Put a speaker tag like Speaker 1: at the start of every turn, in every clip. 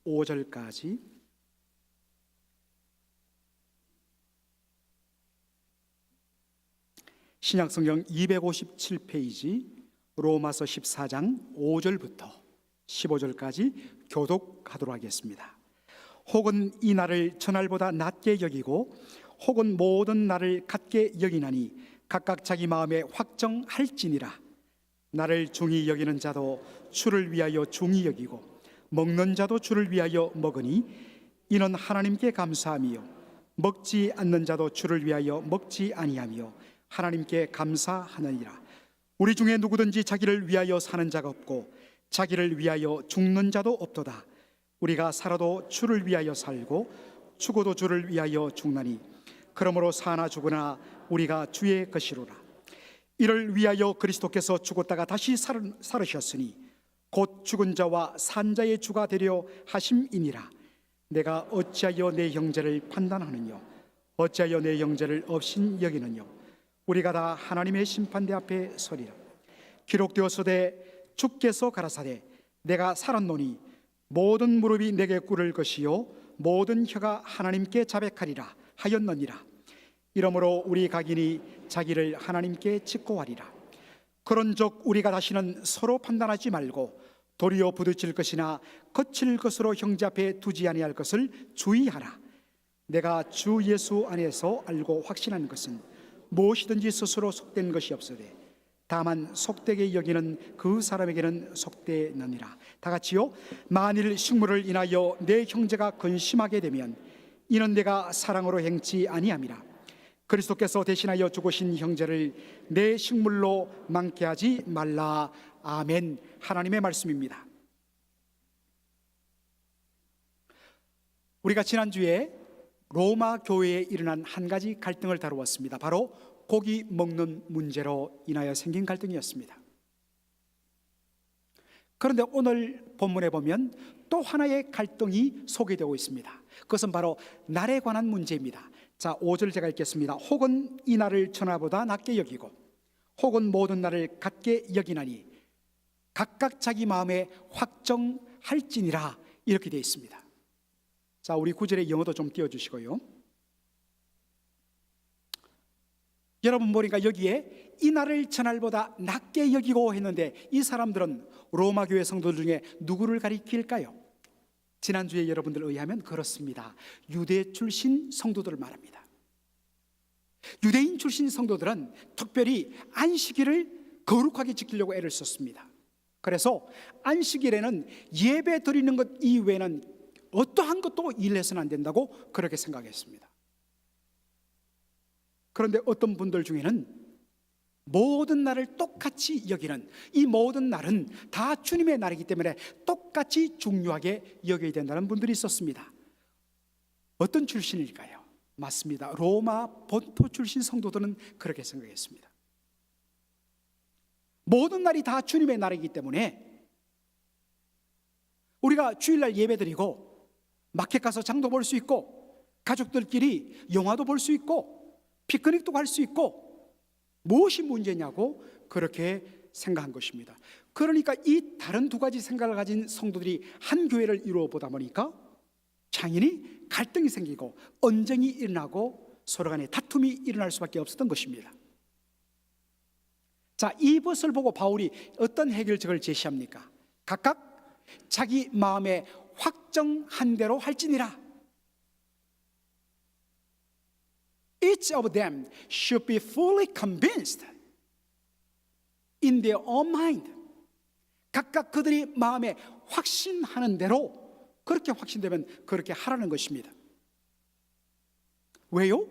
Speaker 1: 5절까지 신약성경 257페이지 로마서 14장 5절부터 15절까지 교독하도록 하겠습니다. 혹은 이 날을 저날보다 낮게 여기고 혹은 모든 날을 같게 여기나니 각각 자기 마음에 확정할지니라. 나를 중히 여기는 자도 주를 위하여 중히 여기고 먹는 자도 주를 위하여 먹으니 이는 하나님께 감사함이요 먹지 않는 자도 주를 위하여 먹지 아니하며 하나님께 감사하느니라. 우리 중에 누구든지 자기를 위하여 사는 자가 없고 자기를 위하여 죽는 자도 없도다. 우리가 살아도 주를 위하여 살고 죽어도 주를 위하여 죽나니 그러므로 사나 죽으나 우리가 주의 것이로라. 이를 위하여 그리스도께서 죽었다가 다시 살으셨으니 곧 죽은 자와 산 자의 주가 되려 하심이니라. 내가 어찌하여 내 형제를 판단하느뇨 어찌하여 내 형제를 업신 여기느뇨. 우리가 다 하나님의 심판대 앞에 서리라. 기록되었으되 주께서 가라사대 내가 살았노니 모든 무릎이 내게 꿇을 것이요 모든 혀가 하나님께 자백하리라 하였느니라. 이러므로 우리 각인이 자기를 하나님께 직고하리라. 그런즉 우리가 다시는 서로 판단하지 말고 도리어 부딪힐 것이나 거칠 것으로 형제 앞에 두지 아니할 것을 주의하라. 내가 주 예수 안에서 알고 확신한 것은 무엇이든지 스스로 속된 것이 없으되 다만 속되게 여기는 그 사람에게는 속되느니라. 다 같이요. 만일 식물을 인하여 내 형제가 근심하게 되면 이는 내가 사랑으로 행치 아니함이라. 그리스도께서 대신하여 죽으신 형제를 내 식물로 망케 하지 말라. 아멘. 하나님의 말씀입니다. 우리가 지난주에 로마 교회에 일어난 한 가지 갈등을 다루었습니다. 바로 고기 먹는 문제로 인하여 생긴 갈등이었습니다. 그런데 오늘 본문에 보면 또 하나의 갈등이 소개되고 있습니다. 그것은 바로 날에 관한 문제입니다. 자, 5절 제가 읽겠습니다. 혹은 이 날을 천하보다 낮게 여기고 혹은 모든 날을 같게 여기나니 각각 자기 마음에 확정할지니라. 이렇게 되어 있습니다. 자, 우리 구절의 영어도 좀 띄워주시고요. 여러분 보니까 여기에 이 날을 저날보다 낮게 여기고 했는데 이 사람들은 로마 교회 성도들 중에 누구를 가리킬까요? 지난주에 여러분들 의하면 그렇습니다. 유대 출신 성도들을 말합니다. 유대인 출신 성도들은 특별히 안식일을 거룩하게 지키려고 애를 썼습니다. 그래서 안식일에는 예배 드리는 것 이외에는 어떠한 것도 일해서는 안 된다고 그렇게 생각했습니다. 그런데 어떤 분들 중에는 모든 날을 똑같이 여기는, 이 모든 날은 다 주님의 날이기 때문에 똑같이 중요하게 여겨야 된다는 분들이 있었습니다. 어떤 출신일까요? 맞습니다. 로마 본토 출신 성도들은 그렇게 생각했습니다. 모든 날이 다 주님의 날이기 때문에 우리가 주일날 예배드리고 마켓 가서 장도 볼 수 있고 가족들끼리 영화도 볼 수 있고 피크닉도 갈 수 있고 무엇이 문제냐고 그렇게 생각한 것입니다. 그러니까 이 다른 두 가지 생각을 가진 성도들이 한 교회를 이루어 보다 보니까 당연히 갈등이 생기고 언쟁이 일어나고 서로 간에 다툼이 일어날 수밖에 없었던 것입니다. 자, 이것을 보고 바울이 어떤 해결책을 제시합니까? 각각 자기 마음에 확정한 대로 할지니라. Each of them should be fully convinced in their own mind. 각각 그들이 마음에 확신하는 대로 그렇게 확신되면 그렇게 하라는 것입니다. 왜요?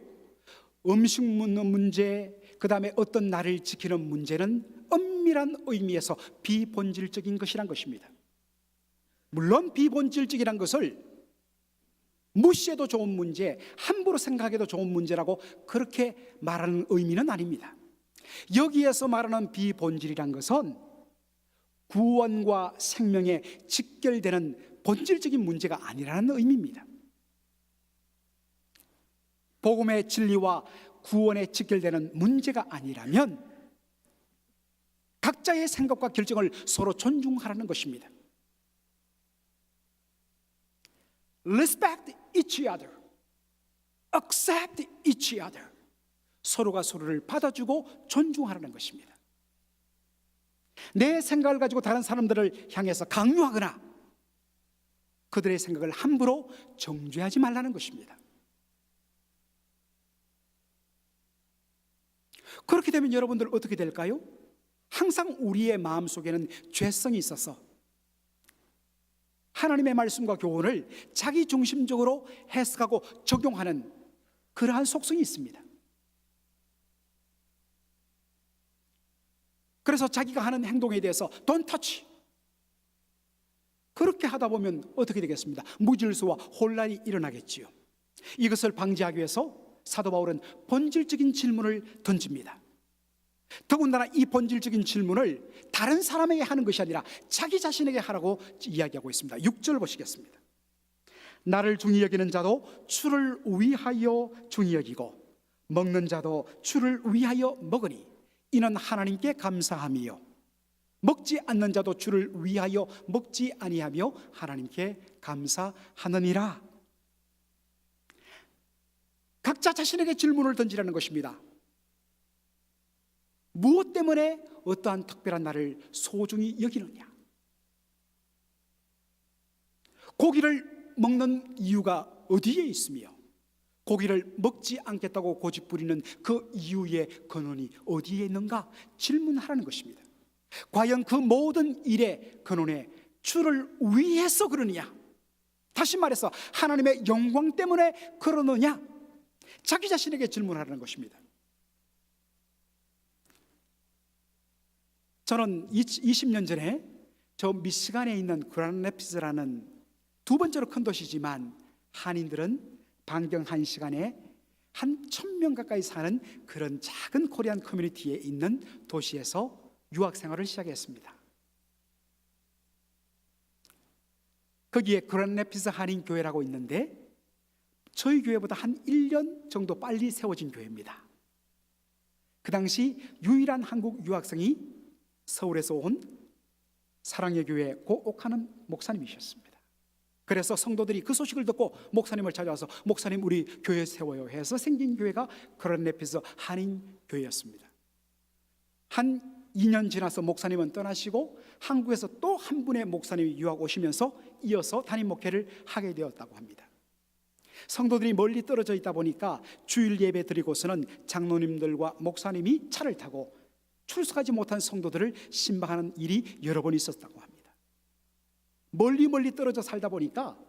Speaker 1: 음식 먹는 문제, 그 다음에 어떤 날을 지키는 문제는 엄밀한 의미에서 비본질적인 것이란 것입니다. 물론 비본질적이란 것을 무시해도 좋은 문제, 함부로 생각해도 좋은 문제라고 그렇게 말하는 의미는 아닙니다. 여기에서 말하는 비본질이란 것은 구원과 생명에 직결되는 본질적인 문제가 아니라는 의미입니다. 복음의 진리와 구원에 직결되는 문제가 아니라면 각자의 생각과 결정을 서로 존중하라는 것입니다. respect each other, accept each other. 서로가 서로를 받아주고 존중하라는 것입니다. 내 생각을 가지고 다른 사람들을 향해서 강요하거나 그들의 생각을 함부로 정죄하지 말라는 것입니다. 그렇게 되면 여러분들 어떻게 될까요? 항상 우리의 마음속에는 죄성이 있어서 하나님의 말씀과 교훈을 자기 중심적으로 해석하고 적용하는 그러한 속성이 있습니다. 그래서 자기가 하는 행동에 대해서 Don't touch. 그렇게 하다 보면 어떻게 되겠습니다? 무질서와 혼란이 일어나겠지요. 이것을 방지하기 위해서 사도 바울은 본질적인 질문을 던집니다. 더군다나 이 본질적인 질문을 다른 사람에게 하는 것이 아니라 자기 자신에게 하라고 이야기하고 있습니다. 6절 보시겠습니다. 나를 중히 여기는 자도 주를 위하여 중히 여기고 먹는 자도 주를 위하여 먹으니 이는 하나님께 감사함이요 먹지 않는 자도 주를 위하여 먹지 아니하며 하나님께 감사하느니라. 각자 자신에게 질문을 던지라는 것입니다. 무엇 때문에 어떠한 특별한 날을 소중히 여기느냐? 고기를 먹는 이유가 어디에 있으며 고기를 먹지 않겠다고 고집 부리는 그 이유의 근원이 어디에 있는가? 질문하라는 것입니다. 과연 그 모든 일의 근원에 주를 위해서 그러느냐? 다시 말해서 하나님의 영광 때문에 그러느냐? 자기 자신에게 질문하라는 것입니다. 저는 20년 전에 저 미시간에 있는 그란레피스라는 두 번째로 큰 도시지만 한인들은 반경 1시간에 한 1000명 가까이 사는 그런 작은 코리안 커뮤니티에 있는 도시에서 유학 생활을 시작했습니다. 거기에 그란레피스 한인 교회라고 있는데 저희 교회보다 한 1년 정도 빨리 세워진 교회입니다. 그 당시 유일한 한국 유학생이 서울에서 온 사랑의 교회 고옥하는 목사님이셨습니다. 그래서 성도들이 그 소식을 듣고 목사님을 찾아와서 목사님 우리 교회 세워요 해서 생긴 교회가 그란레피스 한인 교회였습니다. 한 2년 지나서 목사님은 떠나시고 한국에서 또 한 분의 목사님이 유학 오시면서 이어서 담임 목회를 하게 되었다고 합니다. 성도들이 멀리 떨어져 있다 보니까 주일 예배 드리고서는 장로님들과 목사님이 차를 타고 출석하지 못한 성도들을 신방하는 일이 여러 번 있었다고 합니다. 멀리 떨어져 살다 보니까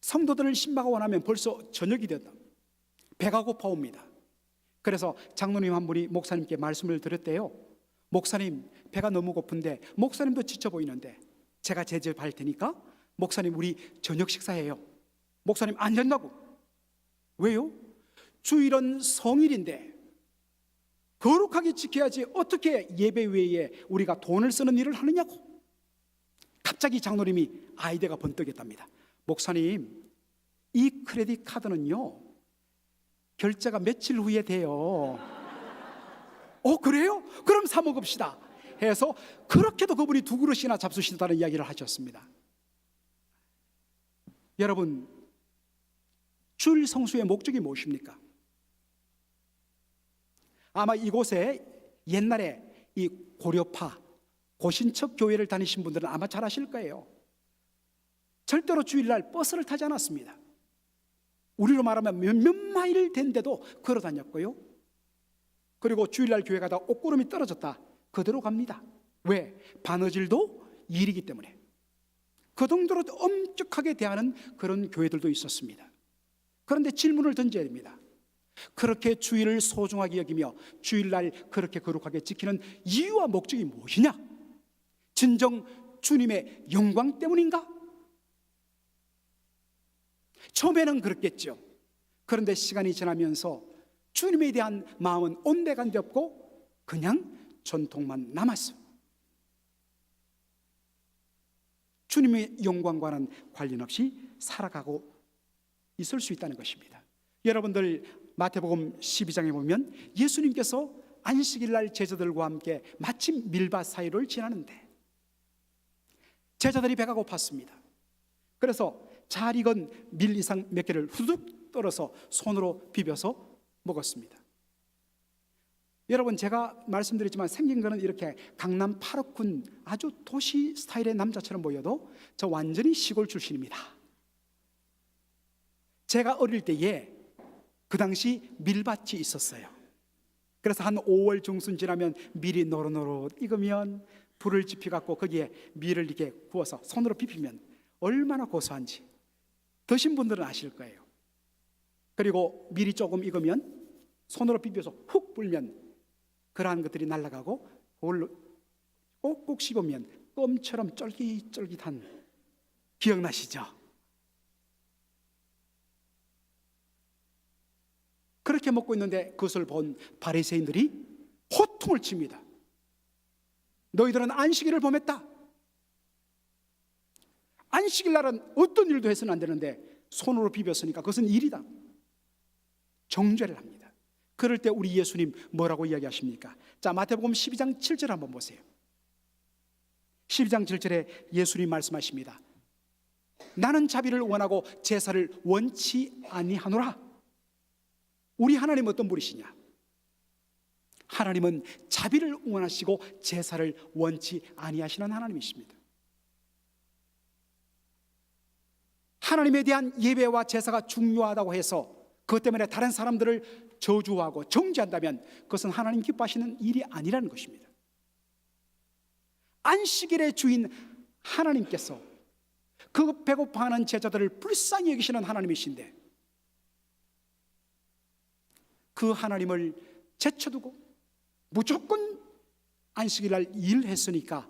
Speaker 1: 성도들을 신방하고 나면 벌써 저녁이 됐다. 배가 고파옵니다. 그래서 장로님 한 분이 목사님께 말씀을 드렸대요. 목사님 배가 너무 고픈데 목사님도 지쳐 보이는데 제가 제접할 테니까 목사님 우리 저녁 식사해요. 목사님 안 된다고. 왜요? 주일은 성일인데 거룩하게 지켜야지 어떻게 예배 외에 우리가 돈을 쓰는 일을 하느냐고. 갑자기 장로님이 아이디어가 번뜩였답니다. 목사님 이 크레딧 카드는요 결제가 며칠 후에 돼요. 그래요? 그럼 사 먹읍시다 해서 그렇게도 그분이 2그릇이나 잡수신다는 이야기를 하셨습니다. 여러분 주일 성수의 목적이 무엇입니까? 아마 이곳에 옛날에 이 고려파 고신척 교회를 다니신 분들은 아마 잘 아실 거예요. 절대로 주일날 버스를 타지 않았습니다. 우리로 말하면 몇 마일 된데도 걸어 다녔고요. 그리고 주일날 교회 가다 옷구름이 떨어졌다 그대로 갑니다. 왜? 바느질도 일이기 때문에. 그 정도로 엄격하게 대하는 그런 교회들도 있었습니다. 그런데 질문을 던져야 됩니다. 그렇게 주일을 소중하게 여기며 주일날 그렇게 거룩하게 지키는 이유와 목적이 무엇이냐? 진정 주님의 영광 때문인가? 처음에는 그렇겠죠. 그런데 시간이 지나면서 주님에 대한 마음은 온데간데 없고 그냥 전통만 남았어요. 주님의 영광과는 관련 없이 살아가고 있을 수 있다는 것입니다. 여러분들 마태복음 12장에 보면 예수님께서 안식일 날 제자들과 함께 마침 밀밭 사이를 지나는데 제자들이 배가 고팠습니다. 그래서 잘 익은 밀 이상 몇 개를 후둑 떨어서 손으로 비벼서 먹었습니다. 여러분, 제가 말씀드렸지만 생긴 거는 이렇게 강남 8억군 아주 도시 스타일의 남자처럼 보여도 저 완전히 시골 출신입니다. 제가 어릴 때에 그 당시 밀밭이 있었어요. 그래서 한 5월 중순 지나면 밀이 노릇노릇 익으면 불을 지펴갖고 거기에 밀을 이렇게 구워서 손으로 비비면 얼마나 고소한지 드신 분들은 아실 거예요. 그리고 밀이 조금 익으면 손으로 비벼서 훅 불면 그러한 것들이 날아가고 그걸 꼭꼭 씹으면 껌처럼 쫄깃쫄깃한, 기억나시죠? 그렇게 먹고 있는데 그것을 본 바리새인들이 호통을 칩니다. 너희들은 안식일을 범했다. 안식일 날은 어떤 일도 해서는 안 되는데 손으로 비볐으니까 그것은 일이다. 정죄를 합니다. 그럴 때 우리 예수님 뭐라고 이야기하십니까? 자, 마태복음 12장 7절 한번 보세요. 12장 7절에 예수님 말씀하십니다. 나는 자비를 원하고 제사를 원치 아니하노라. 우리 하나님은 어떤 분이시냐? 하나님은 자비를 원하시고 제사를 원치 아니하시는 하나님이십니다. 하나님에 대한 예배와 제사가 중요하다고 해서 그것 때문에 다른 사람들을 저주하고 정죄한다면 그것은 하나님 기뻐하시는 일이 아니라는 것입니다. 안식일의 주인 하나님께서 그 배고파하는 제자들을 불쌍히 여기시는 하나님이신데 그 하나님을 제쳐두고 무조건 안식일 날 일했으니까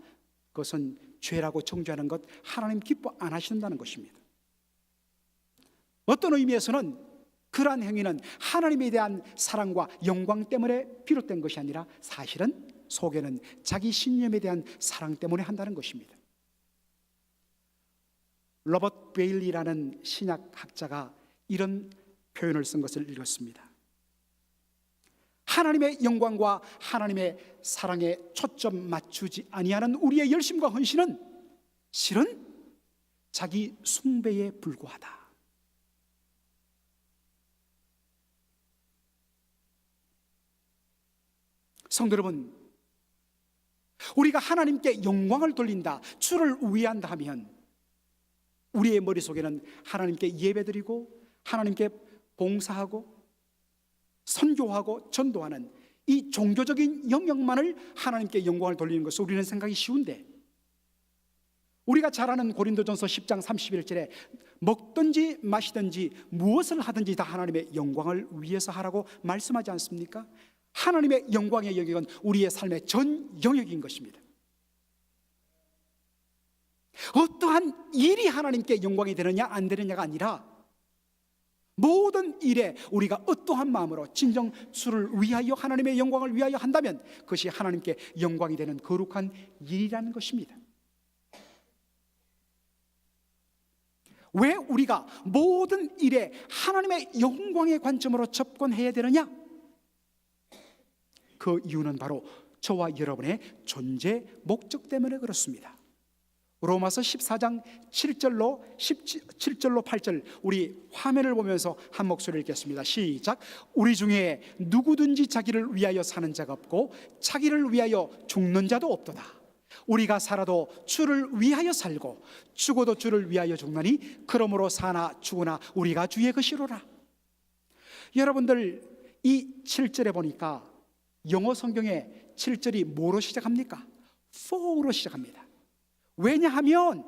Speaker 1: 그것은 죄라고 정죄하는 것 하나님 기뻐 안 하신다는 것입니다. 어떤 의미에서는 그러한 행위는 하나님에 대한 사랑과 영광 때문에 비롯된 것이 아니라 사실은 속에는 자기 신념에 대한 사랑 때문에 한다는 것입니다. 로버트 베일리라는 신약학자가 이런 표현을 쓴 것을 읽었습니다. 하나님의 영광과 하나님의 사랑에 초점 맞추지 아니하는 우리의 열심과 헌신은 실은 자기 숭배에 불과하다. 성도 여러분, 우리가 하나님께 영광을 돌린다, 주를 위한다 하면 우리의 머릿속에는 하나님께 예배드리고 하나님께 봉사하고 선교하고 전도하는 이 종교적인 영역만을 하나님께 영광을 돌리는 것을 우리는 생각이 쉬운데, 우리가 잘 아는 고린도전서 10장 31절에 먹든지 마시든지 무엇을 하든지 다 하나님의 영광을 위해서 하라고 말씀하지 않습니까? 하나님의 영광의 영역은 우리의 삶의 전 영역인 것입니다. 어떠한 일이 하나님께 영광이 되느냐 안 되느냐가 아니라 모든 일에 우리가 어떠한 마음으로 진정 주를 위하여 하나님의 영광을 위하여 한다면 그것이 하나님께 영광이 되는 거룩한 일이라는 것입니다. 왜 우리가 모든 일에 하나님의 영광의 관점으로 접근해야 되느냐? 그 이유는 바로 저와 여러분의 존재 목적 때문에 그렇습니다. 로마서 14장 7절로 8절 우리 화면을 보면서 한 목소리를 읽겠습니다. 시작. 우리 중에 누구든지 자기를 위하여 사는 자가 없고 자기를 위하여 죽는 자도 없도다. 우리가 살아도 주를 위하여 살고 죽어도 주를 위하여 죽나니 그러므로 사나 죽으나 우리가 주의 것이로라. 여러분들, 이 7절에 보니까 영어 성경에 7절이 뭐로 시작합니까? for로 시작합니다. 왜냐하면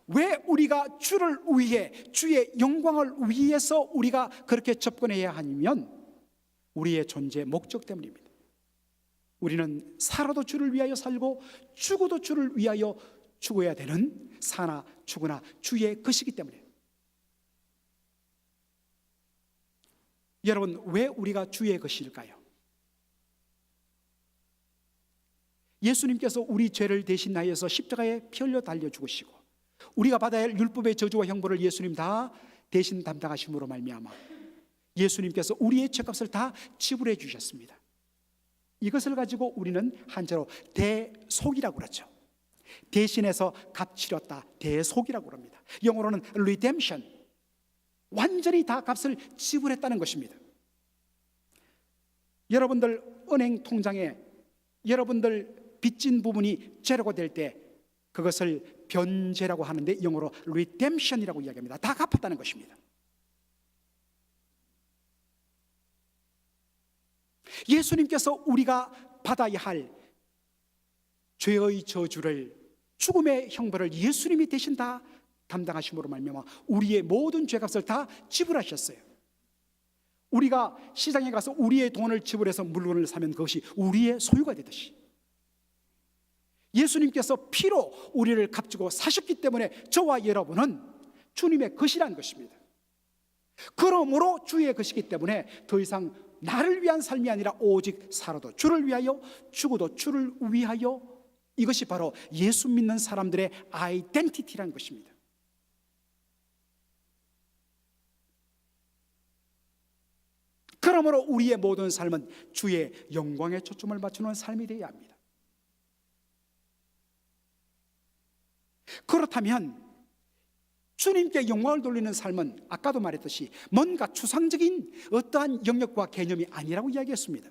Speaker 1: 왜 우리가 주를 위해 주의 영광을 위해서 우리가 그렇게 접근해야 하냐면 우리의 존재 목적 때문입니다. 우리는 살아도 주를 위하여 살고 죽어도 주를 위하여 죽어야 되는 사나 죽으나 주의 것이기 때문에. 여러분, 왜 우리가 주의 것일까요? 예수님께서 우리 죄를 대신하여서 십자가에 피 흘려 달려 죽으시고 우리가 받아야 할 율법의 저주와 형벌을 예수님 다 대신 담당하심으로 말미암아 예수님께서 우리의 죄값을 다 지불해 주셨습니다. 이것을 가지고 우리는 한자로 대속이라고 그러죠. 대신해서 값치렸다, 대속이라고 합니다. 영어로는 redemption, 완전히 다 값을 지불했다는 것입니다. 여러분들 은행 통장에 여러분들 빚진 부분이 제로가 될 때 그것을 변제라고 하는데 영어로 redemption이라고 이야기합니다. 다 갚았다는 것입니다. 예수님께서 우리가 받아야 할 죄의 저주를, 죽음의 형벌을 예수님이 대신 다 담당하심으로 말미암아 우리의 모든 죄값을 다 지불하셨어요. 우리가 시장에 가서 우리의 돈을 지불해서 물건을 사면 그것이 우리의 소유가 되듯이 예수님께서 피로 우리를 값주고 사셨기 때문에 저와 여러분은 주님의 것이라는 것입니다. 그러므로 주의 것이기 때문에 더 이상 나를 위한 삶이 아니라 오직 살아도 주를 위하여, 죽어도 주를 위하여, 이것이 바로 예수 믿는 사람들의 아이덴티티라는 것입니다. 그러므로 우리의 모든 삶은 주의 영광에 초점을 맞추는 삶이 되어야 합니다. 그렇다면 주님께 영광을 돌리는 삶은 아까도 말했듯이 뭔가 추상적인 어떠한 영역과 개념이 아니라고 이야기했습니다.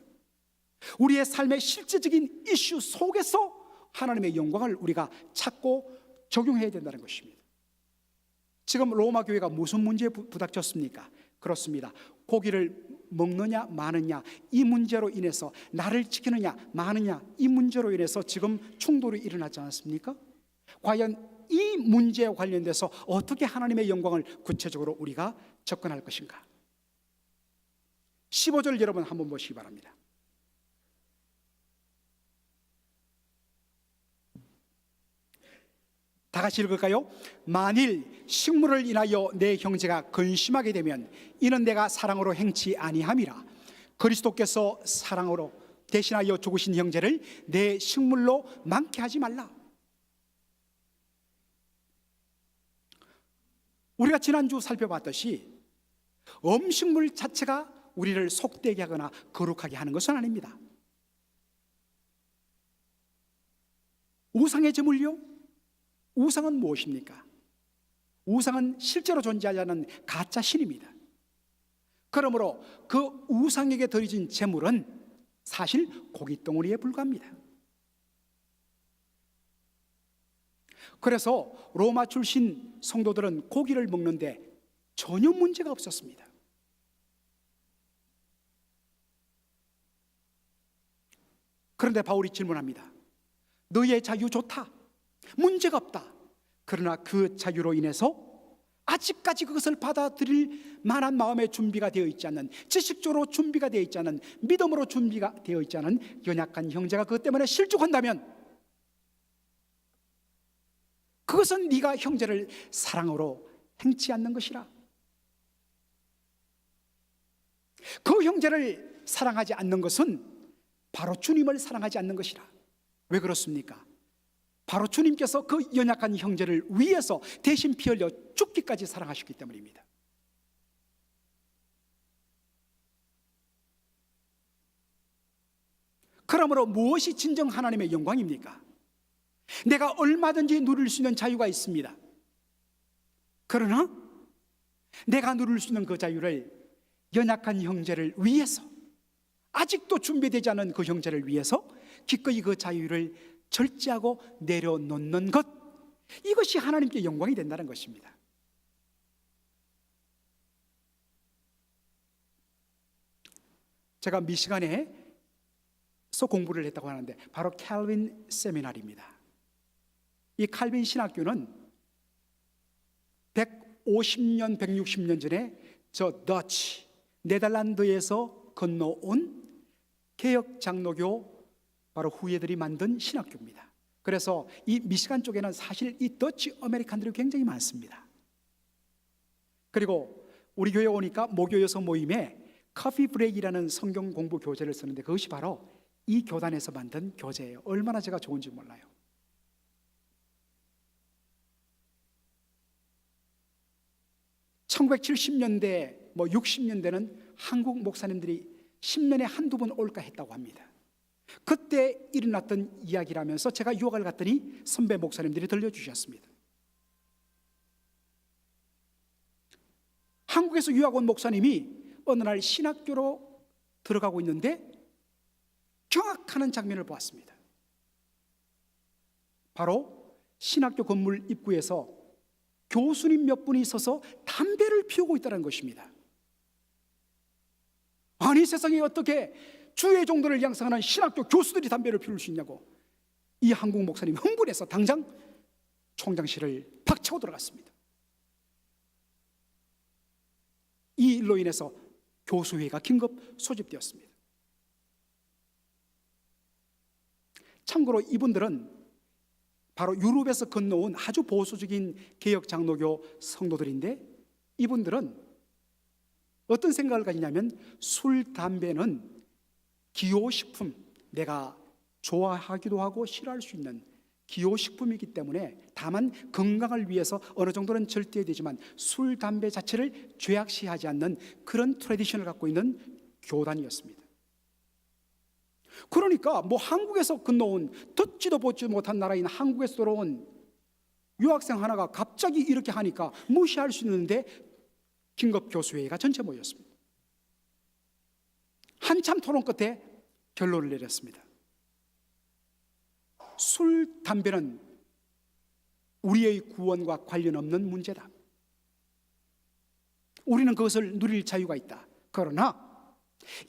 Speaker 1: 우리의 삶의 실제적인 이슈 속에서 하나님의 영광을 우리가 찾고 적용해야 된다는 것입니다. 지금 로마 교회가 무슨 문제에 부닥쳤습니까? 그렇습니다. 고기를 먹느냐 마느냐, 이 문제로 인해서 나를 지키느냐 마느냐, 이 문제로 인해서 지금 충돌이 일어나지 않았습니까? 과연 이 문제에 관련돼서 어떻게 하나님의 영광을 구체적으로 우리가 접근할 것인가? 15절 여러분 한번 보시기 바랍니다. 다 같이 읽을까요? 만일 식물을 인하여 내 형제가 근심하게 되면 이는 내가 사랑으로 행치 아니함이라. 그리스도께서 사랑으로 대신하여 죽으신 형제를 내 식물로 많게 하지 말라. 우리가 지난주 살펴봤듯이 음식물 자체가 우리를 속되게 하거나 거룩하게 하는 것은 아닙니다. 우상의 제물요? 우상은 무엇입니까? 우상은 실제로 존재하지 않는 가짜 신입니다. 그러므로 그 우상에게 드려진 제물은 사실 고깃덩어리에 불과합니다. 그래서 로마 출신 성도들은 고기를 먹는데 전혀 문제가 없었습니다. 그런데 바울이 질문합니다. 너의 자유 좋다, 문제가 없다. 그러나 그 자유로 인해서 아직까지 그것을 받아들일 만한 마음의 준비가 되어 있지 않는, 지식적으로 준비가 되어 있지 않은, 믿음으로 준비가 되어 있지 않은 연약한 형제가 그것 때문에 실족한다면 그것은 네가 형제를 사랑으로 행치 않는 것이라. 그 형제를 사랑하지 않는 것은 바로 주님을 사랑하지 않는 것이라. 왜 그렇습니까? 바로 주님께서 그 연약한 형제를 위해서 대신 피 흘려 죽기까지 사랑하셨기 때문입니다. 그러므로 무엇이 진정 하나님의 영광입니까? 내가 얼마든지 누릴 수 있는 자유가 있습니다. 그러나 내가 누릴 수 있는 그 자유를 연약한 형제를 위해서, 아직도 준비되지 않은 그 형제를 위해서 기꺼이 그 자유를 절제하고 내려놓는 것, 이것이 하나님께 영광이 된다는 것입니다. 제가 미시간에서 공부를 했다고 하는데 바로 칼빈 세미나리입니다. 이 칼빈 신학교는 150년, 160년 전에 저 더치, 네덜란드에서 건너온 개혁 장로교 바로 후예들이 만든 신학교입니다. 그래서 이 미시간 쪽에는 사실 이 더치 아메리칸들이 굉장히 많습니다. 그리고 우리 교회 오니까 모교 여성 모임에 커피 브레이크라는 성경 공부 교재를 쓰는데 그것이 바로 이 교단에서 만든 교재예요. 얼마나 제가 좋은지 몰라요. (1970년대) 60년대는 한국 목사님들이 10년에 한두 번 올까 했다고 합니다. 그때 일어났던 이야기라면서 제가 유학을 갔더니 선배 목사님들이 들려주셨습니다. 한국에서 유학 온 목사님이 어느 날 신학교로 들어가고 있는데 경악하는 장면을 보았습니다. 바로 신학교 건물 입구에서 교수님 몇 분이 서서 담배를 피우고 있다는 것입니다. 아니, 세상에 어떻게 주의 종들을 양성하는 신학교 교수들이 담배를 피울 수 있냐고. 이 한국 목사님 흥분해서 당장 총장실을 박차고 들어갔습니다. 이 일로 인해서 교수회의가 긴급 소집되었습니다. 참고로 이분들은 바로 유럽에서 건너온 아주 보수적인 개혁 장로교 성도들인데, 이분들은 어떤 생각을 가지냐면 술, 담배는 기호식품, 내가 좋아하기도 하고 싫어할 수 있는 기호식품이기 때문에 다만 건강을 위해서 어느 정도는 절제해야 되지만 술, 담배 자체를 죄악시하지 않는 그런 트래디션을 갖고 있는 교단이었습니다. 그러니까 뭐 한국에서 건너온 듣지도 보지 못한 나라인 한국에서 들어온 유학생 하나가 갑자기 이렇게 하니까 무시할 수 있는데 긴급 교수회의가 전체 모였습니다. 한참 토론 끝에 결론을 내렸습니다. 술, 담배는 우리의 구원과 관련 없는 문제다. 우리는 그것을 누릴 자유가 있다. 그러나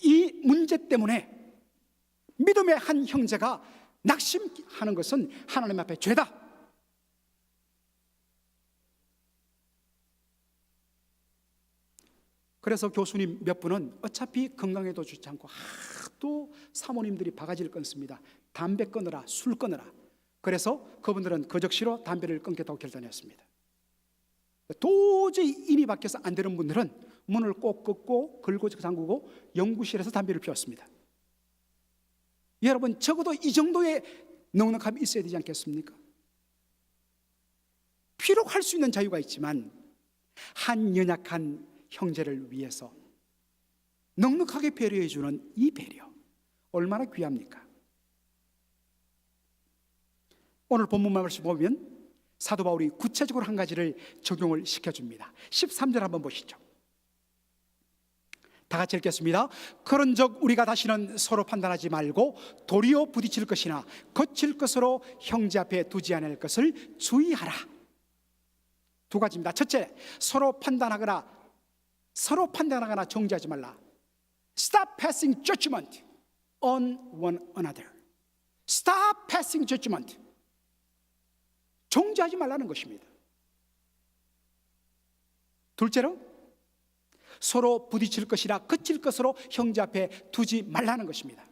Speaker 1: 이 문제 때문에 믿음의 한 형제가 낙심하는 것은 하나님 앞에 죄다. 그래서 교수님 몇 분은 어차피 건강에도 좋지 않고 하도 사모님들이 바가지를 끊습니다. 담배 끊으라, 술 끊으라. 그래서 그분들은 거적시로 담배를 끊겠다고 결단했습니다. 도저히 인이 밖에서 안 되는 분들은 문을 꼭 긋고 걸고 잠그고 연구실에서 담배를 피웠습니다. 여러분, 적어도 이 정도의 넉넉함이 있어야 되지 않겠습니까? 비록 할 수 있는 자유가 있지만 한 연약한 형제를 위해서 넉넉하게 배려해 주는 이 배려, 얼마나 귀합니까? 오늘 본문 말씀 보면 사도 바울이 구체적으로 한 가지를 적용을 시켜줍니다. 13절 한번 보시죠. 다 같이 읽겠습니다. 그런즉 우리가 다시는 서로 판단하지 말고 도리어 부딪힐 것이나 거칠 것으로 형제 앞에 두지 않을 것을 주의하라. 두 가지입니다. 첫째, 서로 판단하거나 정죄하지 말라. Stop passing judgment on one another. Stop passing judgment. 정죄하지 말라는 것입니다. 둘째로, 서로 부딪힐 것이나 거칠 것으로 형제 앞에 두지 말라는 것입니다.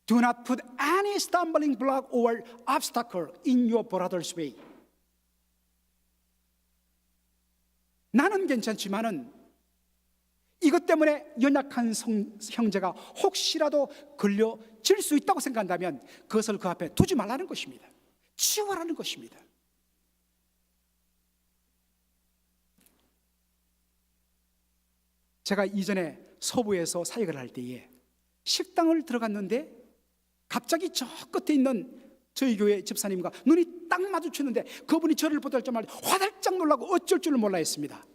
Speaker 1: Do not put any stumbling block or obstacle in your brother's way. 나는 괜찮지만은 이것 때문에 연약한 형제가 혹시라도 걸려질 수 있다고 생각한다면 그것을 그 앞에 두지 말라는 것입니다. 치워라는 것입니다. 제가 이전에 서부에서 사역을 할 때에 식당을 들어갔는데 갑자기 저 끝에 있는 저희 교회 집사님과 눈이 딱 마주쳤는데 그분이 저를 보자마자 화들짝 놀라고 어쩔 줄을 몰라 했습니다.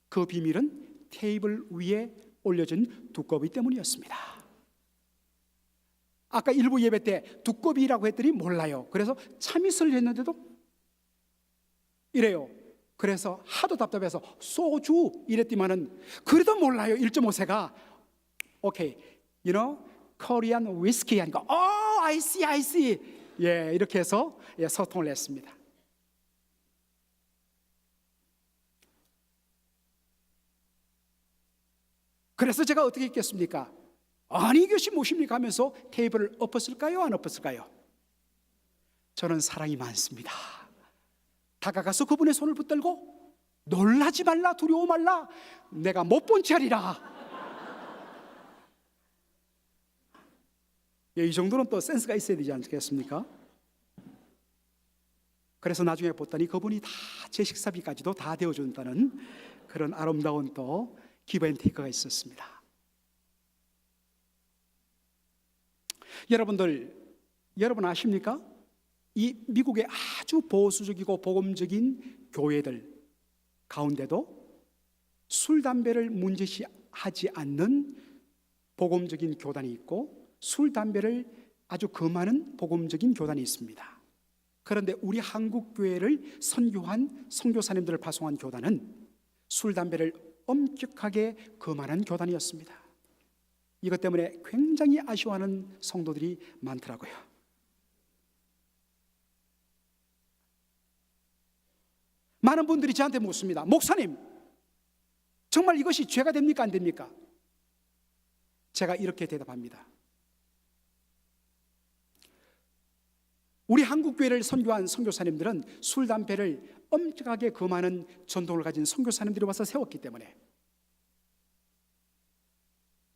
Speaker 1: 그 비밀은 테이블 위에 올려진 두꺼비 때문이었습니다. 아까 일부 예배 때 두꺼비라고 했더니 몰라요. 그래서 참이슬 했는데도 이래요. 그래서 하도 답답해서 소주 이랬더니만은 그래도 몰라요. 1.5세가 오케이, you know, Korean whiskey 하니까 I see. 예, 이렇게 해서 소통을 했습니다. 그래서 제가 어떻게 했겠습니까? 아니 이것이 무엇입니까 하면서 테이블을 엎었을까요? 안 엎었을까요? 저는 사랑이 많습니다. 다가가서 그분의 손을 붙들고 놀라지 말라, 두려워 말라, 내가 못 본 채 하리라. 이 정도는 또 센스가 있어야 되지 않겠습니까? 그래서 나중에 봤더니 그분이 다 제 식사비까지도 다 되어준다는 그런 아름다운 또 기브 앤 테이크가 있었습니다. 여러분 아십니까? 이 미국의 아주 보수적이고 복음적인 교회들 가운데도 술, 담배를 문제시하지 않는 복음적인 교단이 있고 술, 담배를 아주 금하는 복음적인 교단이 있습니다. 그런데 우리 한국 교회를 선교한 선교사님들을 파송한 교단은 술, 담배를 엄격하게 금하는 교단이었습니다. 이것 때문에 굉장히 아쉬워하는 성도들이 많더라고요. 많은 분들이 저한테 묻습니다. 목사님, 정말 이것이 죄가 됩니까? 안 됩니까? 제가 이렇게 대답합니다. 우리 한국교회를 선교한 선교사님들은 술, 담배를 엄격하게 금하는 전통을 가진 선교사님들이 와서 세웠기 때문에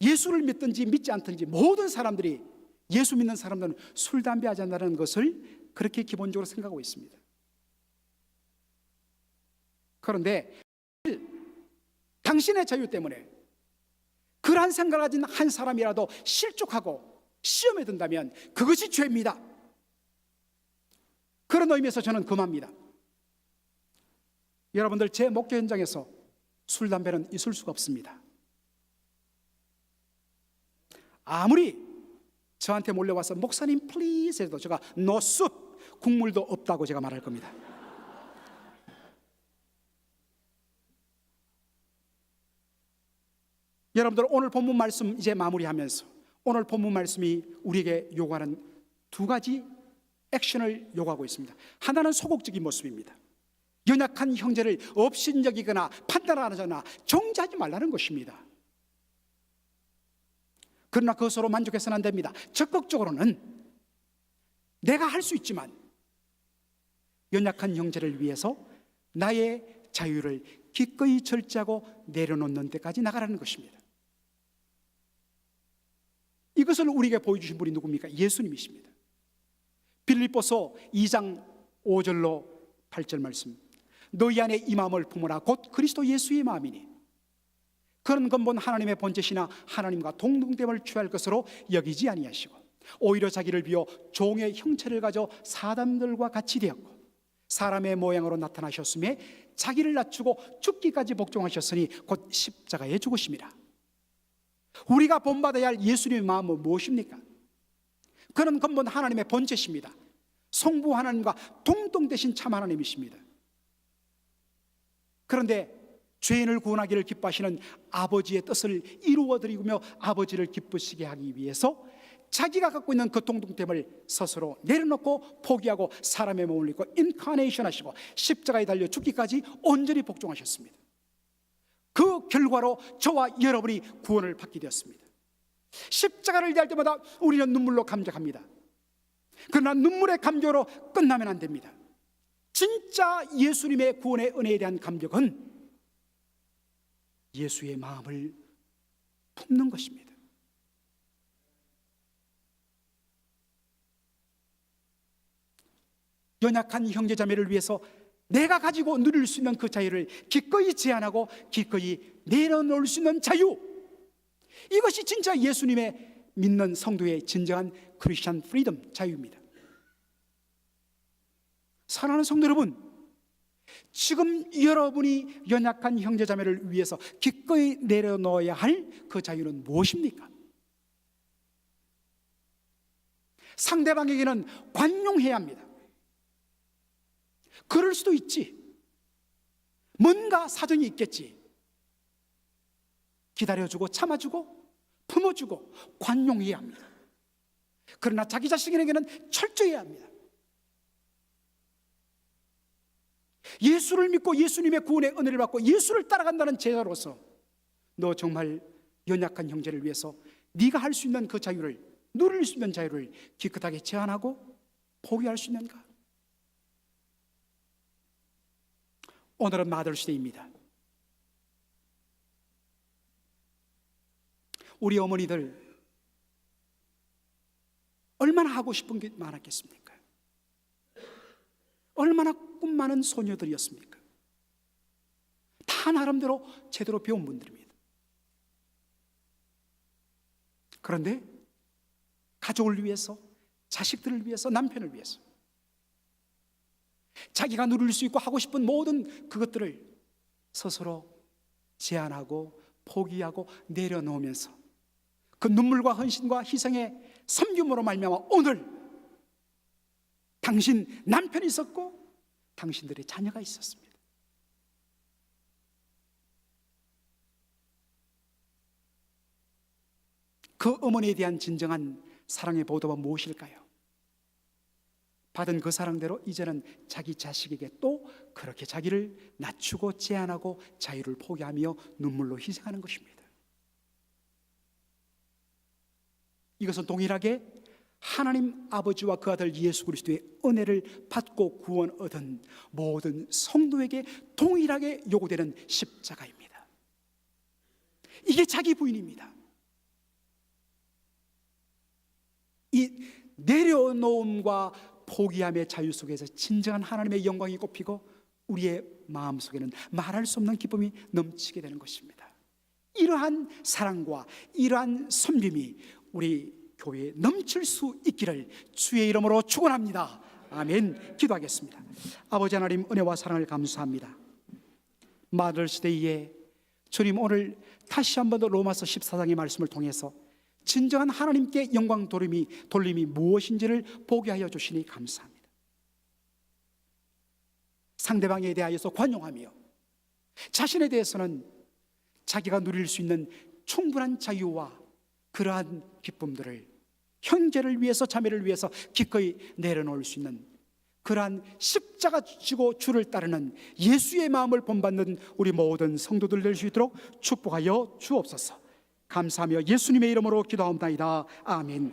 Speaker 1: 예수를 믿든지 믿지 않든지 모든 사람들이, 예수 믿는 사람들은 술, 담배 하지 않는다는 것을 그렇게 기본적으로 생각하고 있습니다. 그런데 당신의 자유 때문에 그러한 생각을 가진 한 사람이라도 실족하고 시험에 든다면 그것이 죄입니다. 그런 의미에서 저는 금합니다. 여러분들, 제 목회 현장에서 술, 담배는 있을 수가 없습니다. 아무리 저한테 몰려와서 목사님 플리즈 해도 제가 no soup, 국물도 없다고 제가 말할 겁니다. 여러분들, 오늘 본문 말씀 이제 마무리하면서 오늘 본문 말씀이 우리에게 요구하는 두 가지 액션을 요구하고 있습니다. 하나는 소극적인 모습입니다. 연약한 형제를 업신여기거나 판단하거나 정죄하지 말라는 것입니다. 그러나 그것으로 만족해서는 안 됩니다. 적극적으로는 내가 할 수 있지만 연약한 형제를 위해서 나의 자유를 기꺼이 절제하고 내려놓는 데까지 나가라는 것입니다. 이것을 우리에게 보여주신 분이 누굽니까? 예수님이십니다. 빌립보서 2장 5절로 8절 말씀, 너희 안에 이 마음을 품으라 곧 그리스도 예수의 마음이니 그는 근본 하나님의 본체시나 하나님과 동등됨을 취할 것으로 여기지 아니하시고 오히려 자기를 비워 종의 형체를 가져 사람들과 같이 되었고 사람의 모양으로 나타나셨음에 자기를 낮추고 죽기까지 복종하셨으니 곧 십자가에 죽으심이라. 우리가 본받아야 할 예수님의 마음은 무엇입니까? 그는 근본 하나님의 본체십니다. 성부 하나님과 동등되신 참 하나님이십니다. 그런데 죄인을 구원하기를 기뻐하시는 아버지의 뜻을 이루어드리며 아버지를 기쁘시게 하기 위해서 자기가 갖고 있는 그 동등됨을 스스로 내려놓고 포기하고 사람의 몸을 입고 인카네이션 하시고 십자가에 달려 죽기까지 온전히 복종하셨습니다. 그 결과로 저와 여러분이 구원을 받게 되었습니다. 십자가를 대할 때마다 우리는 눈물로 감격합니다. 그러나 눈물의 감격으로 끝나면 안 됩니다. 진짜 예수님의 구원의 은혜에 대한 감격은 예수의 마음을 품는 것입니다. 연약한 형제자매를 위해서 내가 가지고 누릴 수 있는 그 자유를 기꺼이 제한하고 기꺼이 내려놓을 수 있는 자유, 이것이 진짜 예수님의 믿는 성도의 진정한 크리스천 프리덤, 자유입니다. 사랑하는 성도 여러분, 지금 여러분이 연약한 형제자매를 위해서 기꺼이 내려놓아야 할 그 자유는 무엇입니까? 상대방에게는 관용해야 합니다. 그럴 수도 있지, 뭔가 사정이 있겠지. 기다려주고 참아주고 품어주고 관용해야 합니다. 그러나 자기 자신에게는 철저해야 합니다. 예수를 믿고 예수님의 구원의 은혜를 받고 예수를 따라간다는 제자로서 너 정말 연약한 형제를 위해서 네가 할 수 있는 그 자유를, 누릴 수 있는 자유를 기껏하게 제한하고 포기할 수 있는가? 오늘은 마더스데이입니다. 우리 어머니들 얼마나 하고 싶은 게 많았겠습니까? 얼마나 꿈 많은 소녀들이었습니까? 다 나름대로 제대로 배운 분들입니다. 그런데 가족을 위해서, 자식들을 위해서, 남편을 위해서 자기가 누릴 수 있고 하고 싶은 모든 그것들을 스스로 제한하고 포기하고 내려놓으면서 그 눈물과 헌신과 희생의 섬김으로 말미암아 오늘 당신 남편이 있었고 당신들의 자녀가 있었습니다. 그 어머니에 대한 진정한 사랑의 보도가 무엇일까요? 받은 그 사랑대로 이제는 자기 자식에게 또 그렇게 자기를 낮추고 제한하고 자유를 포기하며 눈물로 희생하는 것입니다. 이것은 동일하게 하나님 아버지와 그 아들 예수 그리스도의 은혜를 받고 구원 얻은 모든 성도에게 동일하게 요구되는 십자가입니다. 이게 자기 부인입니다. 이 내려놓음과 포기함의 자유 속에서 진정한 하나님의 영광이 꼽히고 우리의 마음속에는 말할 수 없는 기쁨이 넘치게 되는 것입니다. 이러한 사랑과 이러한 섬김이 우리 교회에 넘칠 수 있기를 주의 이름으로 축원합니다. 아멘. 기도하겠습니다. 아버지 하나님, 은혜와 사랑을 감사합니다. 마더스데이에 주님 오늘 다시 한 번 더 로마서 14장의 말씀을 통해서 진정한 하나님께 영광 돌림이 무엇인지를 보게 하여 주시니 감사합니다. 상대방에 대하여서 관용하며 자신에 대해서는 자기가 누릴 수 있는 충분한 자유와 그러한 기쁨들을 형제를 위해서, 자매를 위해서 기꺼이 내려놓을 수 있는 그러한 십자가 지고 주를 따르는 예수의 마음을 본받는 우리 모든 성도들 될 수 있도록 축복하여 주옵소서. 감사하며 예수님의 이름으로 기도하옵나이다. 아멘.